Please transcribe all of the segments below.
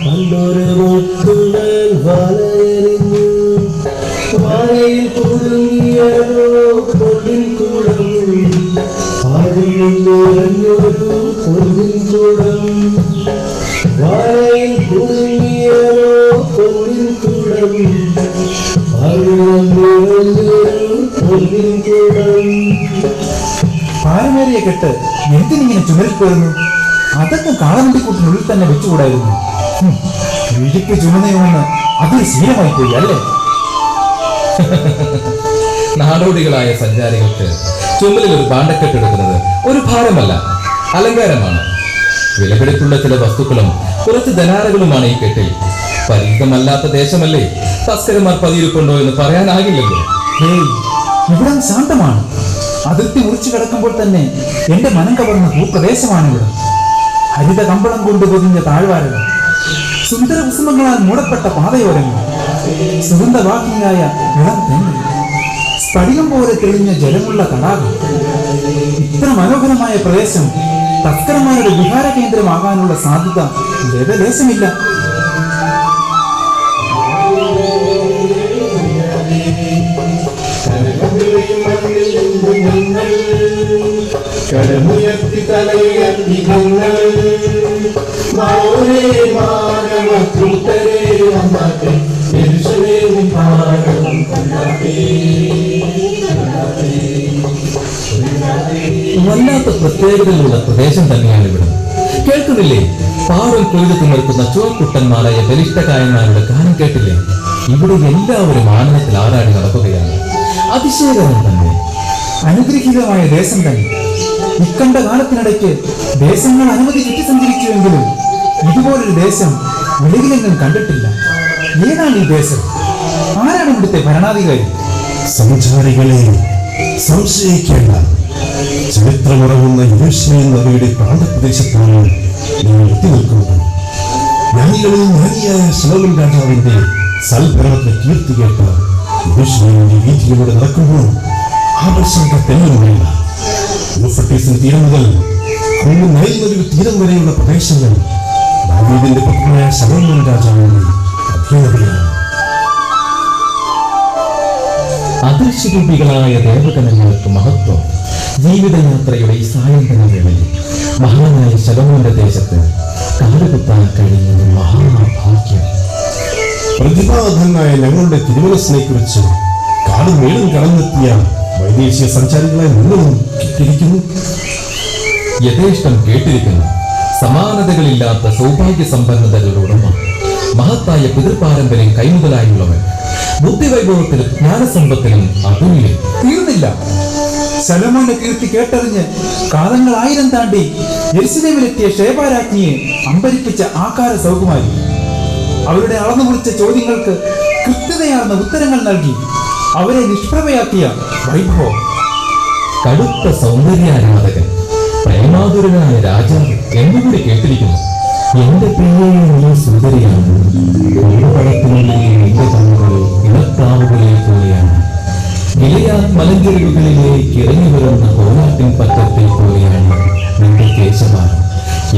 പണ്ടൊരു മുത്തുകൾ വലയെറിഞ്ഞു വാഴയിൽ കുടുങ്ങിയതോ പൊന്നിൻ കുടം ആഴിയിൽ നിറഞ്ഞൊരു പൊന്നിൻ കുടം വാഴയിൽ കുടുങ്ങിയതോ പൊന്നിൻ കുടം ആഴിയിൽ നിറഞ്ഞൊരു പൊന്നിൻ കുടം. പാരമേറിയ കെട്ട് എന്തിനിങ്ങനെ ചുമരിൽ പോരുന്നു? അതൊക്കെ കാളവണ്ടിക്കൂട്ടിനുള്ളിൽ തന്നെ വെച്ചുകൂടായിരുന്നു. വീഴിക്ക് ചുമന്നയുമെന്ന് അതൊരു ശീലമായി പോയി അല്ലേ? നാടോടികളായ സഞ്ചാരികൾക്ക് ചുമലിൽ ഒരു പാണ്ടക്കെട്ടെടുക്കുന്നത് ഒരു ഭാരമല്ല, അലങ്കാരമാണ്. വിലപിടിപ്പുള്ള ചില വസ്തുക്കളും കുറച്ച് ധനാരകളുമാണ് ഈ കെട്ടിൽ. പരിചിതമല്ലാത്ത ദേശമല്ലേ, തസ്കരന്മാർ പതിയിരിപ്പുണ്ടോ എന്ന് പറയാനാകില്ലല്ലോ. ഇവിടം ശാന്തമാണ്. അതിർത്തി മുറിച്ചു കിടക്കുമ്പോൾ തന്നെ എന്റെ മനം കവർന്ന ഭൂപ്രദേശമാണ് ഇവിടെ. ഹരിത കമ്പളം കൊണ്ട് പൊതിഞ്ഞ താഴ്വാരകൾ, സുന്ദര കുസുമങ്ങളാൽ മൂടപ്പെട്ട പാതയോരങ്ങൾ, സുഗന്ധവാഹിനിയായ ഇളം തെങ്ങ്, സ്ഫടികം പോലെ തെളിഞ്ഞ ജലമുള്ള തടാകം. ഇത്ര മനോഹരമായ പ്രദേശം തസ്കരന്മാരുടെ വിഹാര കേന്ദ്രമാകാനുള്ള സാധ്യത ലേശമില്ല. കരമുയർത്തി തലയുയർത്തി ഞങ്ങൾ വല്ലാത്ത പ്രത്യേകതകളുള്ള പ്രദേശം തന്നെയാണ് ഇവിടെ. കേൾക്കുന്നില്ലേ? പാറൽ കൊയ്തു തിമിർക്കുന്ന ചുവക്കുട്ടന്മാരായ ബലിഷ്ഠകായന്മാരുടെ ഗാനം കേട്ടില്ലേ? ഇവിടെ എല്ലാവരും ആനന്ദത്തിൽ ആറാടി നടക്കുകയാണ്. അതിശയകരം തന്നെ. അനുഗ്രഹീതമായ ദേശം തന്നെ. ഇക്കണ്ട കാലത്തിനിടയ്ക്ക് ദേശങ്ങൾ അനവധി ചുറ്റി സഞ്ചരിച്ചുവെങ്കിലും ഇതുപോലൊരു ദേശം വെളിയിലെങ്ങും കണ്ടിട്ടില്ല. ഏതാണ് ഈ ദേശം? ആരാണ് ഇവിടുത്തെ ഭരണാധികാരി? സഞ്ചാരികളെ സംശയിക്കേണ്ട. ചരിത്രമുറങ്ങുന്ന യെരൂശലേം നഗരിയുടെ പ്രാന്തപ്രദേശത്താണ് നിങ്ങൾ എത്തി നിൽക്കുന്നത്. ജ്ഞാനികളിൽ ജ്ഞാനിയായ ശലോമോൻ രാജാവിന്റെ സൽഭരണത്തിന് കീർത്തി കേട്ട യെരൂശലേമിന്റെ വീഥിയിലൂടെ നടക്കുമ്പോൾ ആകർഷക തെല്ലുമില്ല. യൂഫ്രട്ടീസിന് തീരം മുതൽ അങ്ങ് നൈൽ നദിയുടെ തീരം വരെയുള്ള പ്രദേശങ്ങൾ ദാവീദിന്റെ പുത്രനായ ശലോമോൻ രാജാവിന്റെ അധീനതയാണ്. അദൃശ്യരൂപികളായ ദേവഗണങ്ങൾക്ക് മഹത്വം. ജീവിതയാത്രയുടെ ഈ സായന്തന വേളയിൽ മഹാനായ ശലോമോന്റെ ദേശത്ത് കാലുകുത്താൻ കഴിയുന്ന മഹാഭാഗ്യം. പ്രതിഭാധനായ ഞങ്ങളുടെ തിരുമനസിനെ കുറിച്ച് കാടും മേളും കടന്നെത്തിയ വൈദേശിക സഞ്ചാരികളായി നിങ്ങളും കേട്ടിരിക്കുന്നു. യഥേഷ്ടം കേട്ടിരിക്കുന്നു. സമാനതകളില്ലാത്ത സൗഭാഗ്യ സമ്പന്നതകളുടെ ഉടമ, മഹത്തായ പിതൃപാരമ്പര്യം കൈമുതലായുള്ളവൻ, ബുദ്ധിവൈഭവത്തിലും ജ്ഞാനസമ്പത്തിലും അതുല്യം. തീർന്നില്ല. ശലോമോന്റെ കീർത്തി കേട്ടറിഞ്ഞ് കാലങ്ങൾ 1000 താണ്ടി യെരൂശലേമിലെത്തിയ ഷേബാരാജ്ഞിയെ അമ്പരിപ്പിച്ച ആകാര സൗകുമാരി അവരുടെ അളന്നു കുറിച്ച ചോദ്യങ്ങൾക്ക് കൃത്യതയാർന്ന ഉത്തരങ്ങൾ നൽകി അവരെ നിഷ്പ്രഭയാക്കിയ വൈഭവം. കടുത്ത സൗന്ദര്യാരാധകൻ, പ്രേമാതുരനായ രാജാവ് എന്നുകൂടി കേട്ടിരിക്കുന്നു. എന്റെ പ്രിയയെ നീ സുന്ദരിയാണ്. പഴത്തിനുള്ളിലെ എന്റെ കണ്ണുകൾ ഇളക്കാവുകളെ പോലെയാണ്. ഗിലെയാദ് മലഞ്ചെരിവുകളിലേക്ക് ഇറങ്ങി വരുന്ന കോലാട്ടിൻ പറ്റത്തെ പോലെയാണ് നിന്റെ കേശഭാരം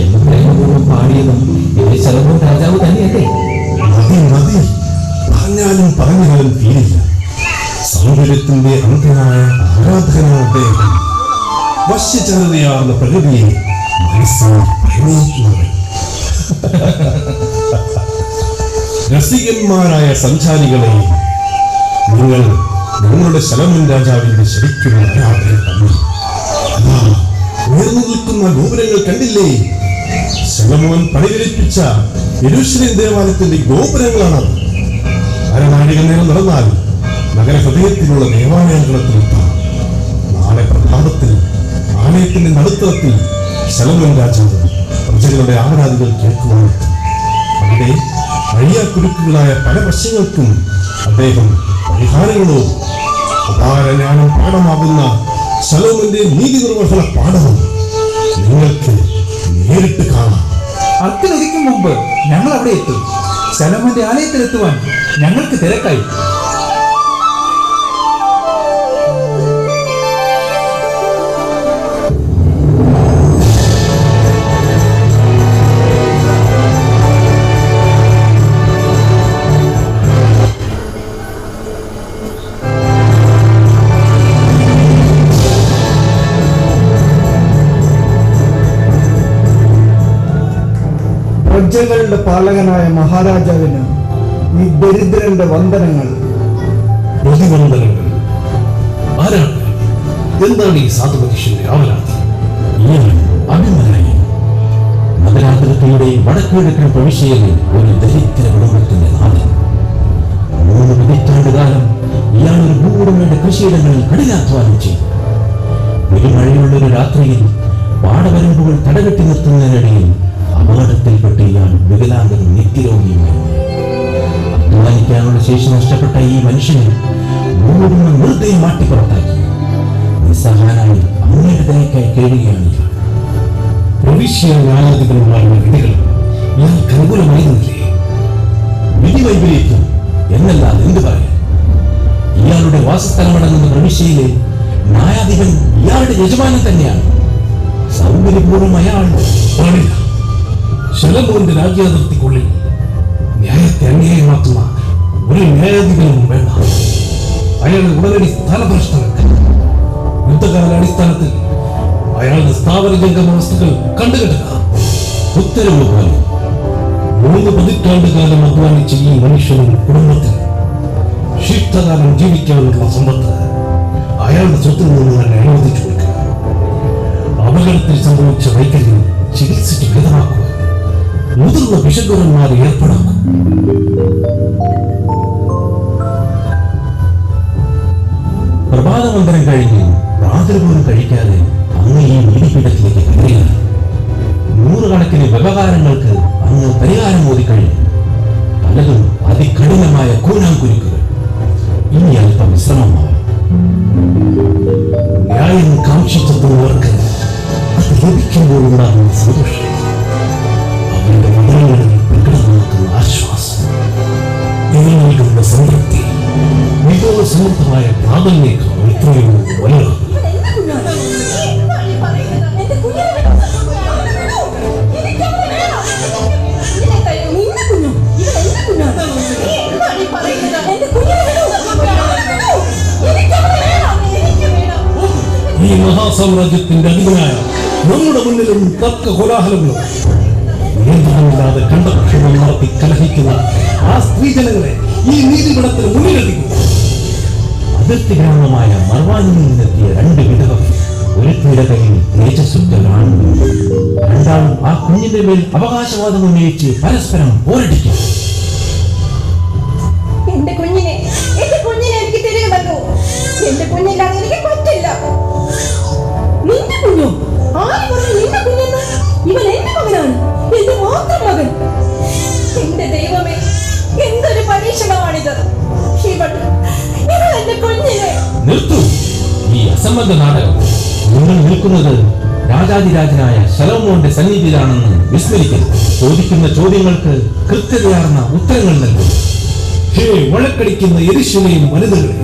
എന്ന് പ്രേമപൂർവ്വം പാടിയതും ഇതേ ശലോമോൻ രാജാവ് തന്നെയല്ലേ? മതി മതി, പറഞ്ഞാലും പറഞ്ഞാലും തീരില്ല. സൗന്ദര്യത്തിന്റെ അന്ധനായ ആരാധകനാണ് അദ്ദേഹം. വശ്യചാരതയാർന്ന പ്രകൃതിയെ മനസ്സിൽ പ്രേമിക്കുന്നവൻ. രസികന്മാരായ സഞ്ചാരികളെ, നിങ്ങൾ ഞങ്ങളുടെ ശലോമോൻ രാജാവിന്റെ ശരിക്കുള്ള ആരാധന തന്നെ. അതാ ഉയർന്നു നിൽക്കുന്ന ഗോപുരങ്ങൾ കണ്ടില്ലേ? ശലോമോൻ പണികഴിപ്പിച്ച യെരൂശലേം ദേവാലയത്തിന്റെ ഗോപുരങ്ങളാണ്. അരനാഴിക നേരം നടന്നാൽ നഗരഹൃദയത്തിലുള്ള ദേവാലയങ്ങളെത്തിലെത്താം. നാളെ പ്രഭാതത്തിൽ ആലയത്തിന്റെ നടുത്തളത്തിൽ ശലോമോൻ രാജാവ് പ്രജകളുടെ ആരാധനകൾ കേൾക്കുവാനെത്തും. അവിടെ വഴിയാക്കുരുക്കുകളായ പല വശങ്ങൾക്കും അദ്ദേഹം പരിഹാരങ്ങളോ അപാരജ്ഞാനം പാഠമാകുന്ന ശലോമോന്റെ നീതി നിർവഹണ പാഠവും നിങ്ങൾക്ക് നേരിട്ട് കാണാം. അർക്കനൊരിക്കും മുമ്പ് ഞങ്ങൾ അവിടെ എത്തും. ശലോമോന്റെ ആലയത്തിലെത്തുവാൻ ഞങ്ങൾക്ക് തിരക്കായി. പ്രജകളുടെ പാലകനായ മഹാരാജാവിന് ഈ ദരിദ്രന്റെ വന്ദനങ്ങൾ. പ്രതിവന്ദനങ്ങൾ. ആരാണ്? എന്താണ് ഈ സാധുമനുഷ്യന്റെ ആവലാതി? അഭിമനായി നഗരാതിർത്തിയുടെ വടക്കുകിഴക്കൻ പ്രവിശ്യയിലെ ഒരു ദരിദ്ര കുടുംബത്തിന്റെ നാഥൻ. 3 പതിറ്റാണ്ടുകാലം ഇയാൾ ഒരു ഭൂവുടമയുടെ കൃഷിയിടങ്ങളിൽ കഠിനാധ്വാനം ചെയ്തു. പെരുമഴയുള്ളൊരു രാത്രിയിൽ പാടവരമ്പുകൾ തടകെട്ടി നിർത്തുന്നതിനിടയിൽ അപകടത്തിൽപ്പെട്ട് ഇയാൾ വികലാംഗനും നിത്യരോഗിയുമായി. അധ്വാനിക്കാനുള്ള ശേഷി നഷ്ടപ്പെട്ട ഈ മനുഷ്യനെ ഭൂവുടമ നിർദ്ദയം മാറ്റി പുറത്താക്കി. നിസ്സഹായനായി അങ്ങയുടെ ദയക്കായി കേഴുകയാണ് ഇയാൾ. പ്രവിശ്യ ന്യായാധിപന്മാരുടെ വിധികൾ ഇയാൾക്ക് അനുകൂലമായിരുന്നില്ലേ? വിധി വൈപരീത്യം എന്നല്ലാതെ എന്ത് പറയാൻ? ഇയാളുടെ വാസസ്ഥലമടങ്ങുന്ന പ്രവിശ്യയിലെ ന്യായാധിപൻ ഇയാളുടെ യജമാനൻ തന്നെയാണ്. സൗകര്യപൂർവ്വം അയാൾ പാടില്ല. ശലമോന്റെ രാജ്യാതിർത്തിക്കുള്ളിൽ ന്യായത്തെ അന്യായമാക്കുന്ന ഒരു ന്യായാധിപനും വേണ്ട. അയാൾ ഉടനടി സ്ഥാനഭ്രഷ്ടനാക്കി. യുദ്ധകാലാടിസ്ഥാനത്തിൽ അയാളുടെ സ്ഥാവര ജംഗമ വസ്തുക്കൾ കണ്ടുകെട്ടുക. ഉത്തരവ് പോലെ 3 പതിറ്റാണ്ടുകാലം അധ്വാനിച്ച ഈ മനുഷ്യനും കുടുംബത്തിനും ശിഷ്ടകാലം ജീവിക്കാനുള്ള സമ്പത്ത് അയാളുടെ സ്വത്തിൽ നിന്ന് തന്നെ അനുവദിച്ചു കൊടുക്കുക. അപകടത്തിൽ സംഭവിച്ച വൈകല്യം ചികിത്സിച്ച് ഭേദമാക്കുക. മുതിർന്ന വിശകുരന്മാരെ ഏർപ്പാടാക്കും. പ്രഭാതമന്ദിരം കഴിഞ്ഞ് പ്രാതൽ പോലും കഴിക്കാതെ അങ്ങ് ഈ നീതിപീഠത്തിലേക്ക് കയറിയാണ്. 100 കണക്കിന് വ്യവഹാരങ്ങൾക്ക് അങ്ങ് പരിഹാരം ഓതിക്കഴിഞ്ഞു. പലതും അതികഠിനമായ കൂനാംകുരുക്കുകൾ. ഇനി അല്പം വിശ്രമമാവും. ന്യായം കാക്ഷിച്ചെത്തുന്നവർക്ക് അത് ലഭിക്കുമ്പോഴുണ്ടാകുന്ന സന്തോഷം, അവരുടെ മതങ്ങളിൽ പ്രകടമാക്കുന്ന ആശ്വാസം, ഇവ നൽകുന്ന സംതൃപ്തി വിഭവസമൃദ്ധമായ പ്രാബല്യേക്കാൾ എത്രയോ വലുതാണ്. ഈ മഹാസാമ്രാജ്യത്തിന്റെ അധിപനായ നമ്മുടെ മുന്നിലും തർക്ക കോലാഹലങ്ങളും നിയന്ത്രണമില്ലാതെ കണ്ടക്ഷണം നടത്തി കലഹിക്കുന്ന ആ സ്ത്രീജനങ്ങളെ ഈ നീതിപീഠത്തിന് മുന്നിലെത്തിക്കും. അതിർത്തി ഗ്രാമമായ മർവാനിൽ നിന്നെത്തിയ 2 വിധവകൾ ഒരുത്തിയുടെ കയ്യിൽ തേജസ്സുറ്റലാണ്. രണ്ടാളും ആ കുഞ്ഞിന്റെ മേൽ അവകാശവാദം ഉന്നയിച്ച് പരസ്പരം പോരടിക്കും. എന്റെ കുഞ്ഞിനെ എനിക്ക് തിരികെ വന്നു. എന്റെ കുഞ്ഞില്ലാതെ എനിക്ക് പറ്റില്ല. നിന്റെ കുഞ്ഞോ? ആര് പറഞ്ഞു നിന്റെ കുഞ്ഞെന്ന്? ഇവൻ എന്റെ മകനാണ്, എന്റെ മാത്രം മകൻ. എന്റെ ദൈവമേ, എന്തൊരു പരീക്ഷണമാണിത്! ഇവൾ എന്റെ കുഞ്ഞിനെ. നിർത്തൂ ഈ അസംബന്ധ നാടകം. നിങ്ങൾ നിൽക്കുന്നത് രാജാതിരാജനായ ശലോമോന്റെ സന്നിധിയിലാണെന്ന് വിസ്മരിക്കരുത്. ചോദിക്കുന്ന ചോദ്യങ്ങൾക്ക് കൃത്യതയാർന്ന ഉത്തരങ്ങൾ നൽകും. ഹേ വഴക്കടിക്കുന്ന യെരൂശലേം വനിതകളെ,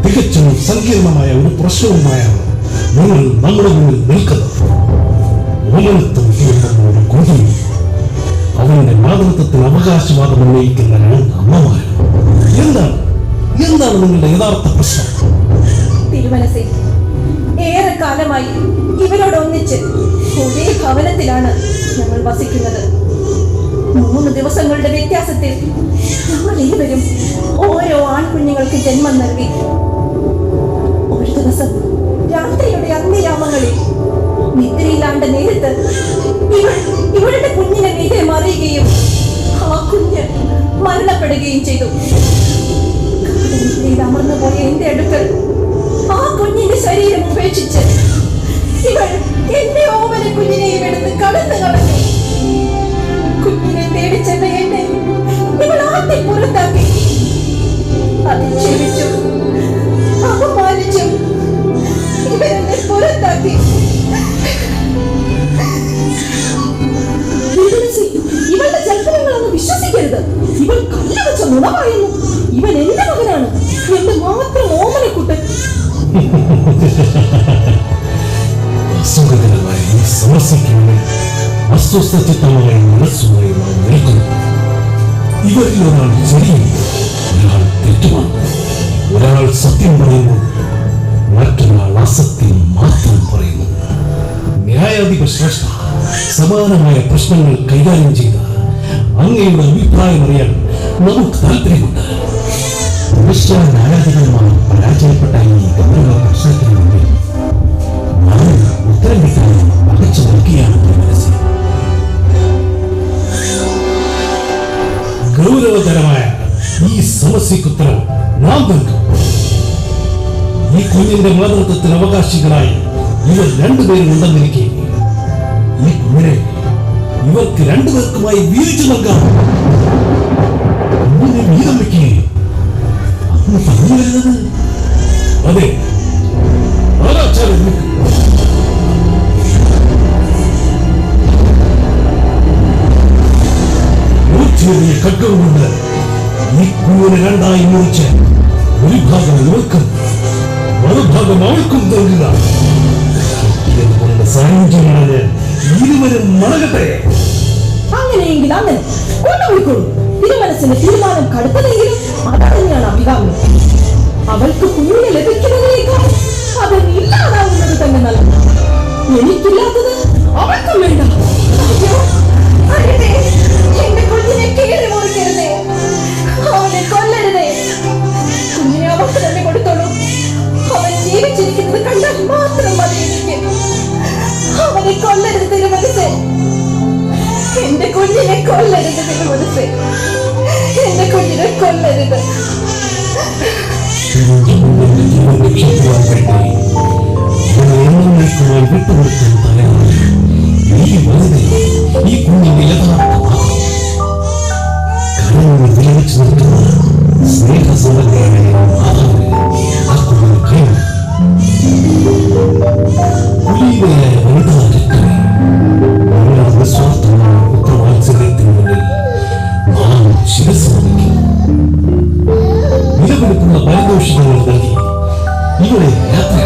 തികച്ചും സങ്കീർണമായ ഒരു പ്രശ്നവുമായാണ് നിങ്ങൾ നമ്മുടെ മുന്നിൽ നിൽക്കുന്നത്. ഓമനത്വം തീർന്ന ഒരു കുഞ്ഞിനും അവന്റെ മാതൃത്വത്തിന് അവകാശവാദം ഉന്നയിക്കുന്ന 2 അമ്മമാരും. എന്താണ് നിങ്ങളുടെ യഥാർത്ഥ പ്രശ്നം? തിരുമനസേ, ഏറെക്കാലമായി ഇവരോടൊന്നിച്ച് ഒരേ ഭവനത്തിലാണ് ഞങ്ങൾ വസിക്കുന്നത്. 3 ദിവസങ്ങളുടെ വ്യത്യാസത്തിൽ ഞങ്ങൾ ഇരുവരും ഓരോ ആൺകുഞ്ഞുങ്ങൾക്ക് ജന്മം നൽകി. ഒരു ദിവസം രാത്രിയുടെ അന്ത്യയാമങ്ങളിൽ നിദ്രയില്ലാണ്ട നേരത്ത് ഇവളുടെ കുഞ്ഞിനെ മീതെ മറിയുകയും ആ കുഞ്ഞ് മരണപ്പെടുകയും ചെയ്തു. അമർന്നു പോയ എന്റെ അടുക്കൽ ആ കുഞ്ഞിന്റെ ശരീരം ഉപേക്ഷിച്ച് ഇവൾ എന്റെ ഓമന കുഞ്ഞിനെയും എടുത്ത് കടന്നു കളഞ്ഞു. കുഞ്ഞിനെ തേടിച്ചെന്ന എന്നെ ഇവൾ ആദ്യം പുറത്താക്കി. അധിക്ഷേപിച്ചു, അപമാനിച്ചു. ഇവരെന്നെ പുറത്താക്കി. ഇവളുടെ ജൽപ്പനങ്ങളൊന്ന് വിശ്വസിക്കരുത്. ഇവൾ കല്ല് വെച്ച നുണ പറയുന്നു. ഇവൻ എന്റെ മകനാണ്, എന്റെ മാത്രം ഓമനക്കുട്ടൻ. അസുഖകരമായ ഈ സമസ്യയ്ക്കുള്ളിൽ അസ്വസ്ഥചിത്തമായ മനസ്സുമായി നാം നിൽക്കുന്നു. ഇവരിൽ ഒരാൾ ശരിയും ഒരാൾ തെറ്റുമാണ്. ഒരാൾ സത്യം പറയുമ്പോൾ മറ്റൊരാൾ അസത്യം മാത്രം പറയുന്നു. ന്യായാധിപ ശ്രേഷ്ഠ, സമാനമായ പ്രശ്നങ്ങൾ കൈകാര്യം ചെയ്ത അങ്ങയുടെ അഭിപ്രായം അറിയാൻ നമുക്ക് താല്പര്യമുണ്ട്. മനുഷ്യ ന്യായാധിപന്മാർ പരാജയപ്പെട്ട ഈ ഗൗരവ പ്രശ്നത്തിന് മുമ്പിൽ നാം ഉത്തരം കിട്ടാൻ പകച്ചു നിൽക്കുകയാണ് മനസ്സിൽ. ഗൗരവതരമായ ഈ സമസ്യക്കുത്തരം നാം നൽകും. ഈ കുഞ്ഞിന്റെ മാതൃത്വത്തിന് അവകാശികളായി ഇവർ രണ്ടുപേരും ഉണ്ടെന്നിരിക്കെ ഈ കുഞ്ഞിനെ ഇവർക്ക് രണ്ടുപേർക്കുമായി വീതിച്ചു നൽകാം. കുഞ്ഞിനെ വീതം വയ്ക്കുകയും അന്ന് പറഞ്ഞു വരുന്നത് അതെ ആരാച്ചാരം ഖഡ്ഗം കൊണ്ട് ഈ കുഞ്ഞിനെ രണ്ടായി മുറിച്ച് ഒരു ഭാഗം ഇവർക്കും മറുഭാഗം അവൾക്കും നൽകുക എന്നുകൊണ്ട് സാന്നിധ്യമാണ് ഇരുവരും മടങ്ങട്ടെ. അങ്ങനെയെങ്കിൽ അങ്ങനെ കൊണ്ടുപോയിക്കോളൂ. തിരുമനസിന്റെ തീരുമാനം കടുത്തതെങ്കിലും അത് തന്നെയാണ് അഭികാമ്യം. അവൾക്ക് കുഞ്ഞിനെ ലഭിക്കുന്നതിനേക്കാൾ അവൻ ഇല്ലാതാവുന്നത് തന്നെ നല്ലത്. എനിക്കില്ലാത്തത് അവൾക്കും വേണ്ട. അയ്യോ, അരുതേ, എന്റെ കുഞ്ഞിനെ കീറി മുറിക്കരുതേ, അവനെ കൊല്ലരുതേ. കുഞ്ഞിനെ അവൾക്ക് തന്നെ കൊടുത്തോളൂ. അവൻ ജീവിച്ചിരിക്കുന്നത് കണ്ടാൽ മാത്രം മതി എനിക്ക്. അവനെ കൊല്ലരുത് തിരുമനസ്. എന്റെ കുഞ്ഞിനെ കൊല്ലരുത് തിരുമനസ്. എന്റെ കുഞ്ഞിനെ കൊല്ലരുത്. ജീവൻ രക്ഷിക്കുവാൻ വേണ്ടി എന്നേക്കുമായി വിട്ടുകൊടുക്കാൻ തയ്യാറായി ഈ വനിത ഈ കുഞ്ഞിന്റെ യഥാർത്ഥ കരങ്ങൾ വിലപിച്ചു നിൽക്കുന്ന സ്നേഹസമ്പന്നയായ മാതാവിനെ ആ കുഞ്ഞിന് കഴിയും. കുലീനയായ വനിതാ രക്തമേ, നമ്മുടെ നിസ്വാർത്ഥമായ പുത്രവാത്സല്യത്തിന് മുന്നിൽ നാം ശിരസ് വഹിക്കും. നിലവിളിക്കുന്ന പാരിതോഷികങ്ങൾ നൽകി ഇവിടെ യാത്ര.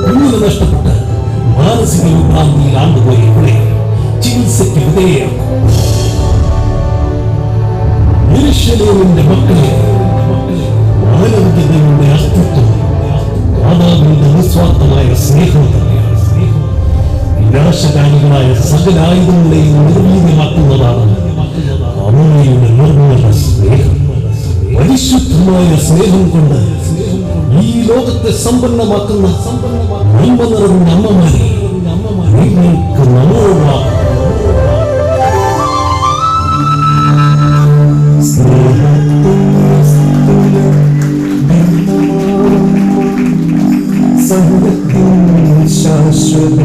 കുഞ്ഞിന് നഷ്ടപ്പെട്ട് മാനസിക വിഭ്രാന്തിയിൽ ആണ്ടുപോയി ഇവിടെ ചികിത്സയ്ക്ക് വിധേയയാക്കും. യെരൂശലേമിന്റെ മക്കളെ, മാനവികതയുടെ അസ്തിത്വം മാതാവിന്റെ നിസ്വാർത്ഥമായ സ്നേഹം തന്നെയാണ്. വിനാശകാരികളായ സകല ആയുധങ്ങളെയും നിർവീര്യമാക്കുന്നതാണ് അമ്മയുടെ നിർമ്മല സ്നേഹം. പരിശുദ്ധമായ സ്നേഹം കൊണ്ട് ഈ ലോകത്തെ സമ്പന്നമാക്കുന്ന നന്മ നിറഞ്ഞ അമ്മമാരെ നിങ്ങൾക്ക് നമോവാം. ശാശ്വത